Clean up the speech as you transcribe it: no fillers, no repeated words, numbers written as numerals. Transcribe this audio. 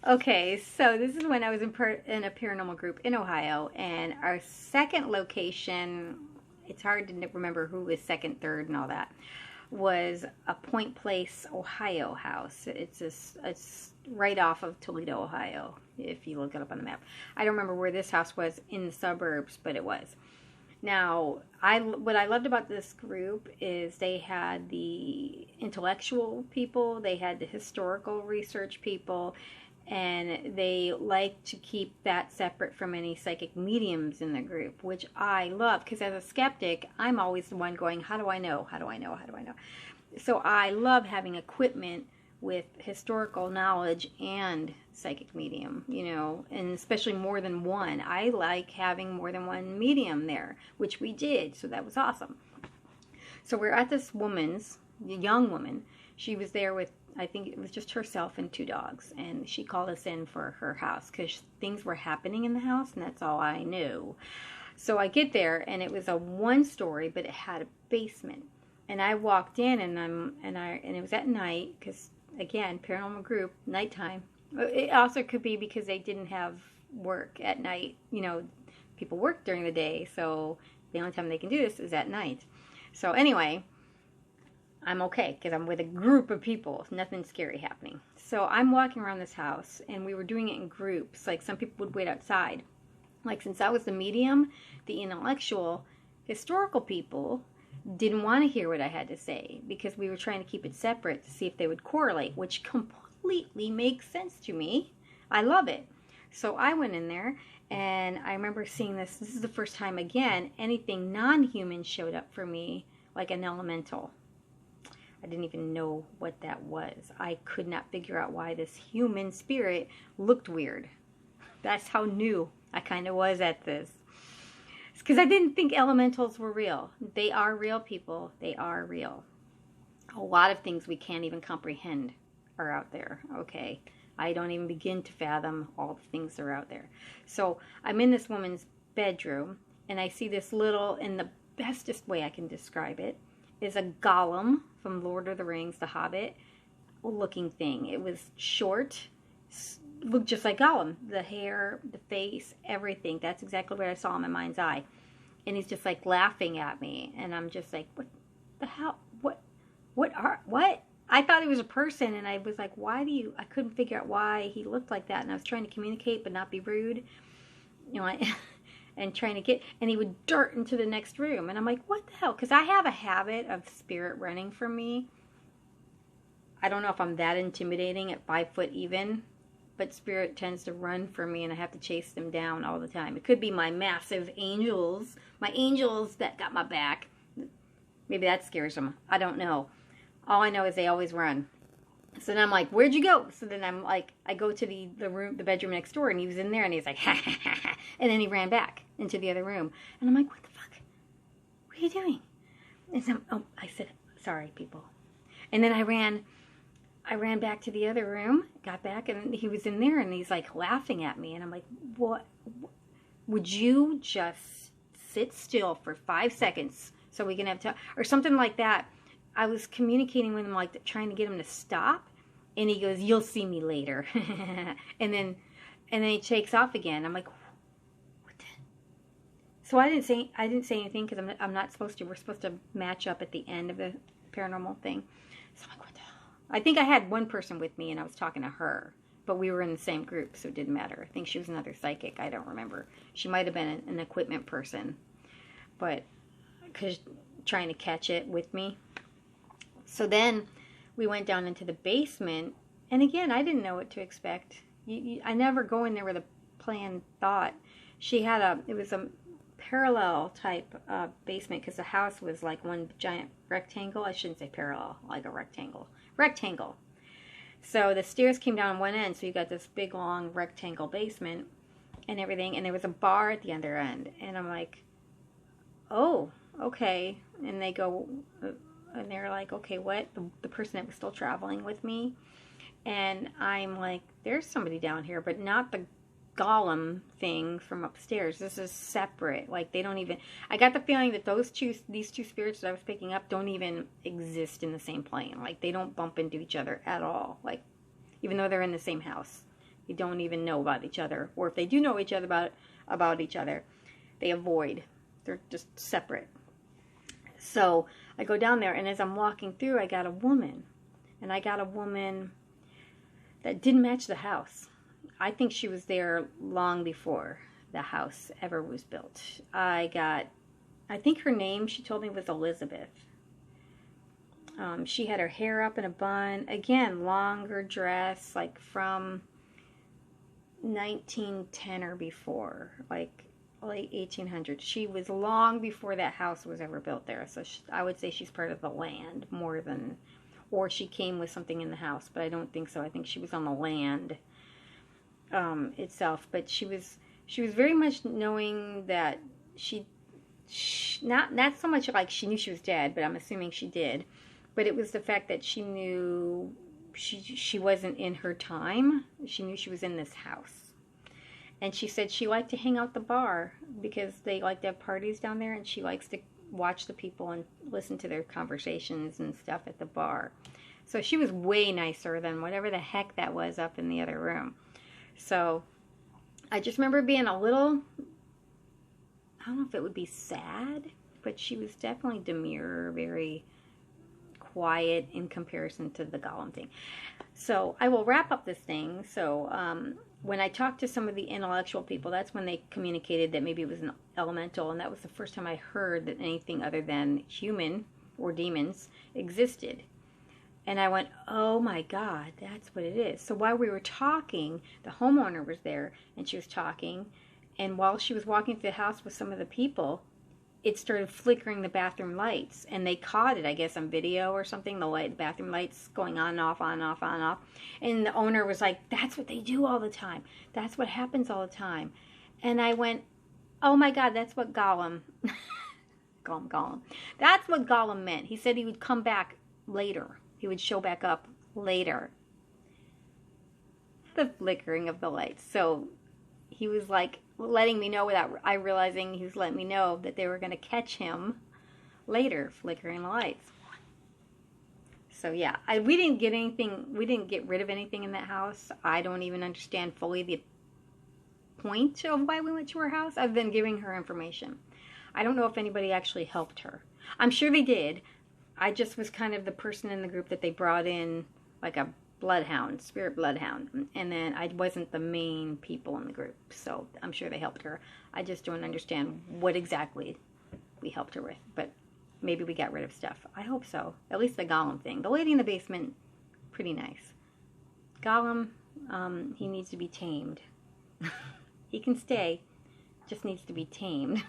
Okay, so this is when I was in a paranormal group in Ohio, and our second location, it's hard to remember who was second, third, and all that, was a Point Place, Ohio house. It's right off of Toledo, Ohio, if you look it up on the map. I don't remember where this house was in the suburbs, but it was. Now, what I loved about this group is they had the intellectual people, they had the historical research people, and they like to keep that separate from any psychic mediums in the group, which I love, because as a skeptic, I'm always the one going, how do I know? How do I know? How do I know? So I love having equipment with historical knowledge and psychic medium, and especially more than one. I like having more than one medium there, which we did, so that was awesome. So we're at this woman's, the young woman. She was there with, I think it was just herself and two dogs, and she called us in for her house because things were happening in the house, and that's all I knew. So I get there, and it was a one story, but it had a basement. And I walked in, and it was at night because, again, paranormal group, nighttime. It also could be because they didn't have work at night. People work during the day, so the only time they can do this is at night. So anyway, I'm okay because I'm with a group of people. Nothing scary happening. So I'm walking around this house, and we were doing it in groups. Like, some people would wait outside. Like, since I was the medium, the intellectual, historical people didn't want to hear what I had to say because we were trying to keep it separate to see if they would correlate, which completely makes sense to me. I love it. So I went in there, and I remember seeing this. This is the first time, again, anything non-human showed up for me, like an elemental. I didn't even know what that was. I could not figure out why this human spirit looked weird. That's how new I kind of was at this. Because I didn't think elementals were real. They are real, people. They are real. A lot of things we can't even comprehend are out there, okay? I don't even begin to fathom all the things that are out there. So I'm in this woman's bedroom, and I see this little, in the bestest way I can describe it, is a golem from Lord of the Rings, The Hobbit, looking thing. It was short, looked just like Gollum. The hair, the face, everything. That's exactly what I saw in my mind's eye. And he's just like laughing at me. And I'm just like, what the hell? What? I thought he was a person, and I was like, I couldn't figure out why he looked like that. And I was trying to communicate but not be rude. And trying to get, and he would dart into the next room. And I'm like, what the hell? Because I have a habit of spirit running from me. I don't know if I'm that intimidating at 5 foot even, but spirit tends to run from me, and I have to chase them down all the time. It could be my massive angels, my angels that got my back. Maybe that scares them. I don't know. All I know is they always run. So then I'm like, where'd you go? So then I'm like, I go to the bedroom next door, and he was in there, and he's like, ha, ha, ha, ha. And then he ran back into the other room. And I'm like, what the fuck? What are you doing? And so, I said, sorry, people. And then I ran back to the other room, got back, and he was in there, and he's like laughing at me. And I'm like, what? Would you just sit still for 5 seconds so we can have time? Or something like that. I was communicating with him, like trying to get him to stop, and he goes, "You'll see me later," and then he takes off again. I'm like, "What?" So I didn't say anything because I'm not supposed to. We're supposed to match up at the end of the paranormal thing. So I'm like, "What the hell?" I think I had one person with me, and I was talking to her, but we were in the same group, so it didn't matter. I think she was another psychic. I don't remember. She might have been an equipment person, but because trying to catch it with me. So then we went down into the basement, and again, I didn't know what to expect. I never go in there with a planned thought. It was a parallel type basement because the house was like one giant rectangle. I shouldn't say parallel, like a rectangle. Rectangle. So the stairs came down one end, so you got this big long rectangle basement and everything, and there was a bar at the other end. And I'm like, oh, okay. And they go... And they're like, okay, what? The person that was still traveling with me. And I'm like, there's somebody down here, but not the golem thing from upstairs. This is separate. Like, they don't even... I got the feeling that these two spirits that I was picking up don't even exist in the same plane. Like, they don't bump into each other at all. Like, even though they're in the same house. they don't even know about each other. Or if they do know each other about each other, they avoid. They're just separate. So I go down there, and as I'm walking through, I got a woman. And I got a woman that didn't match the house. I think she was there long before the house ever was built. I think her name, she told me, was Elizabeth. She had her hair up in a bun. Again, longer dress, like from 1910 or before, like late 1800s. She was long before that house was ever built there. So I would say she's part of the land more than, or she came with something in the house, but I don't think so. I think she was on the land itself. But she was very much knowing that not so much like she knew she was dead, but I'm assuming she did. But it was the fact that she knew she wasn't in her time. She knew she was in this house. And she said she liked to hang out at the bar because they like to have parties down there, and she likes to watch the people and listen to their conversations and stuff at the bar. So she was way nicer than whatever the heck that was up in the other room. So I just remember being a little, I don't know if it would be sad, but she was definitely demure, very quiet in comparison to the golem thing. So I will wrap up this thing. So when I talked to some of the intellectual people, that's when they communicated that maybe it was an elemental, and that was the first time I heard that anything other than human or demons existed. And I went, oh my God, that's what it is. So while we were talking, the homeowner was there, and she was talking, and while she was walking through the house with some of the people, it started flickering the bathroom lights, and they caught it, I guess, on video or something, the bathroom lights going on and off, on and off, on and off. And the owner was like, that's what they do all the time. That's what happens all the time. And I went, oh my God, that's what Gollum, Gollum. That's what Gollum meant. He said he would come back later. He would show back up later. The flickering of the lights. So he was like letting me know without I realizing he was letting me know that they were going to catch him later, flickering the lights. So yeah, we didn't get anything, we didn't get rid of anything in that house. I don't even understand fully the point of why we went to her house other than giving her information. I don't know if anybody actually helped her. I'm sure they did. I just was kind of the person in the group that they brought in, like a bloodhound, spirit bloodhound, and then I wasn't the main people in the group, so I'm sure they helped her. I just don't understand what exactly we helped her with, but maybe we got rid of stuff. I hope so. At least the Gollum thing. The lady in the basement, pretty nice. Gollum, he needs to be tamed. He can stay, just needs to be tamed.